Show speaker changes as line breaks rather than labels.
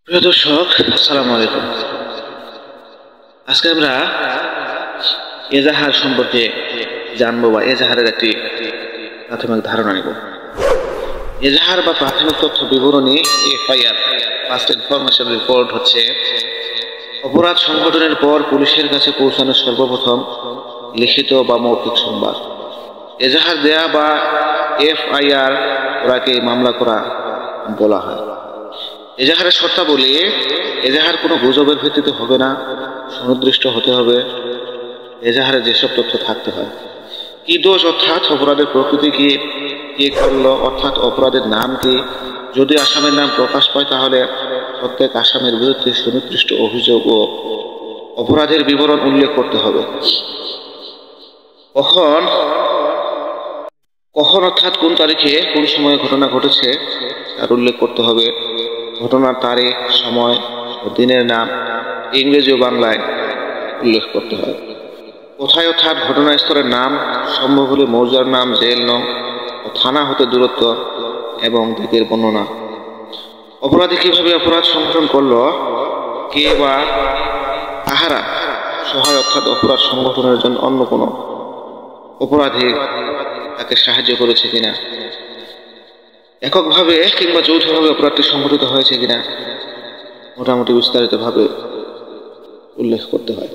প্রিয় দর্শক, আসসালামু আলাইকুম। আজকে আমরা এজাহার সম্পর্কে জানবো বা এজাহারের একটি প্রাথমিক ধারণা নিব। এজাহার বা প্রাথমিক তথ্য বিবরণী এফআইআর ফার্স্ট ইনফরমেশন রিপোর্ট হচ্ছে অপরাধ সংঘটনের পর পুলিশের কাছে পৌঁছানো সর্বপ্রথম লিখিত বা মৌখিক সংবাদ। এজাহার দেয়া বা এফআইআর করাকে মামলা করা বলা হয়। এজাহারের শর্তাবলী: এজাহার কোনো গুজবের ভিত্তিতে হবে না, সুনির্দিষ্ট হতে হবে। এজাহারে যেসব তথ্য থাকতে হয়: কি দোষ অর্থাৎ অপরাধের প্রকৃতি কি, কে করলো অর্থাৎ অপরাধের নাম কি। যদি আসামির নাম প্রকাশ পায় তাহলে প্রত্যেক আসামির বিরুদ্ধে সুনির্দিষ্ট অভিযোগ ও অপরাধের বিবরণ উল্লেখ করতে হবে। কখন অর্থাৎ কোন তারিখে কোন সময়ে ঘটনা ঘটেছে তার উল্লেখ করতে হবে। ঘটনার তারিখ, সময় ও দিনের নাম ইংরেজি ও বাংলায় উল্লেখ করতে হয়। কোথায় অর্থাৎ ঘটনাস্থলের নাম, সম্ভব হলে মৌজার নাম, জেল নং ও থানা হতে দূরত্ব এবং দিকের বর্ণনা। অপরাধী কিভাবে অপরাধ সংঘটন করলো, কে বা কাহারা সহায় অর্থাৎ অপরাধ সংঘটনের জন্য অন্য কোনো অপরাধী তাকে সাহায্য করেছে কিনা, এককভাবে কিংবা যৌথভাবে অপরাধটি সংঘটিত হয়েছে কিনা মোটামুটি বিস্তারিতভাবে উল্লেখ করতে হয়।